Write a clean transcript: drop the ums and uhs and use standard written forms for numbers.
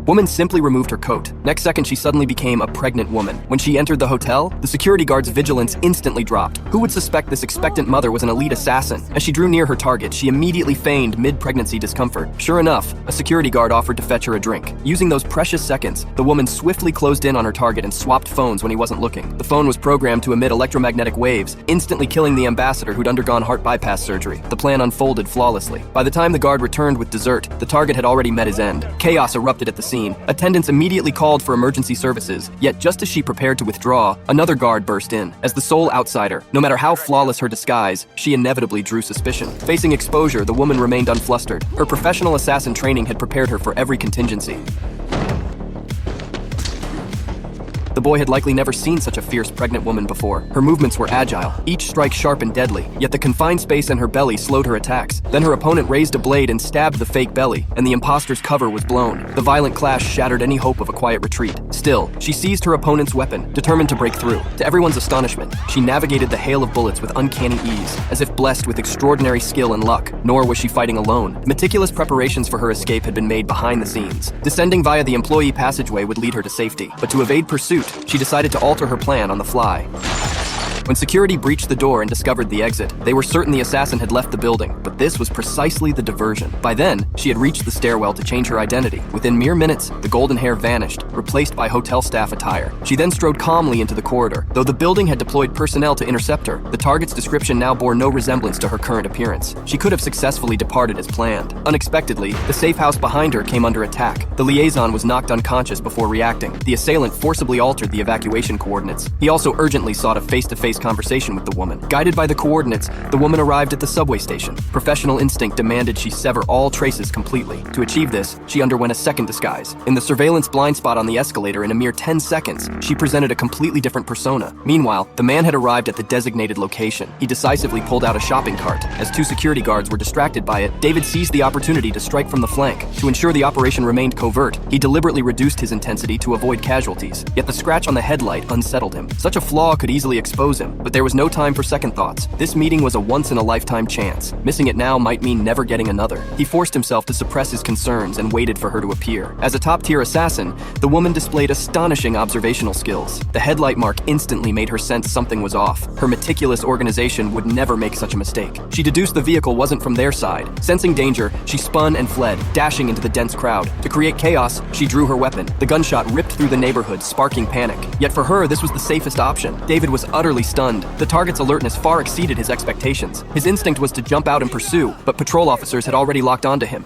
Woman simply removed her coat. Next second, she suddenly became a pregnant woman. When she entered the hotel, the security guard's vigilance instantly dropped. Who would suspect this expectant mother was an elite assassin? As she drew near her target, she immediately feigned mid-pregnancy discomfort. Sure enough, a security guard offered to fetch her a drink. Using those precious seconds, the woman swiftly closed in on her target and swapped phones when he wasn't looking. The phone was programmed to emit electromagnetic waves, instantly killing the ambassador who'd undergone heart bypass surgery. The plan unfolded flawlessly. By the time the guard returned with dessert, the target had already met his end. Chaos erupted at the scene. Attendants immediately called for emergency services, yet just as she prepared to withdraw, another guard burst in. As the sole outsider, no matter how flawless her disguise, she inevitably drew suspicion. Facing exposure, the woman remained unflustered. Her professional assassin training had prepared her for every contingency. The boy had likely never seen such a fierce pregnant woman before. Her movements were agile, each strike sharp and deadly, yet the confined space in her belly slowed her attacks. Then her opponent raised a blade and stabbed the fake belly, and the imposter's cover was blown. The violent clash shattered any hope of a quiet retreat. Still, she seized her opponent's weapon, determined to break through. To everyone's astonishment, she navigated the hail of bullets with uncanny ease, as if blessed with extraordinary skill and luck. Nor was she fighting alone. Meticulous preparations for her escape had been made behind the scenes. Descending via the employee passageway would lead her to safety, but to evade pursuit, she decided to alter her plan on the fly. When security breached the door and discovered the exit, they were certain the assassin had left the building, but this was precisely the diversion. By then, she had reached the stairwell to change her identity. Within mere minutes, the golden hair vanished, replaced by hotel staff attire. She then strode calmly into the corridor. Though the building had deployed personnel to intercept her, the target's description now bore no resemblance to her current appearance. She could have successfully departed as planned. Unexpectedly, the safe house behind her came under attack. The liaison was knocked unconscious before reacting. The assailant forcibly altered the evacuation coordinates. He also urgently sought a face-to-face conversation with the woman. Guided by the coordinates, the woman arrived at the subway station. Professional instinct demanded she sever all traces completely. To achieve this, she underwent a second disguise. In the surveillance blind spot on the escalator in a mere 10 seconds, she presented a completely different persona. Meanwhile, the man had arrived at the designated location. He decisively pulled out a shopping cart. As two security guards were distracted by it, David seized the opportunity to strike from the flank. To ensure the operation remained covert, he deliberately reduced his intensity to avoid casualties. Yet the scratch on the headlight unsettled him. Such a flaw could easily expose him, but there was no time for second thoughts. This meeting was a once-in-a-lifetime chance. Missing it now might mean never getting another. He forced himself to suppress his concerns and waited for her to appear. As a top-tier assassin, the woman displayed astonishing observational skills. The headlight mark instantly made her sense something was off. Her meticulous organization would never make such a mistake. She deduced the vehicle wasn't from their side. Sensing danger, she spun and fled, dashing into the dense crowd. To create chaos, she drew her weapon. The gunshot ripped through the neighborhood, sparking panic. Yet for her, this was the safest option. David was utterly stunned. The target's alertness far exceeded his expectations. His instinct was to jump out and pursue, but patrol officers had already locked onto him.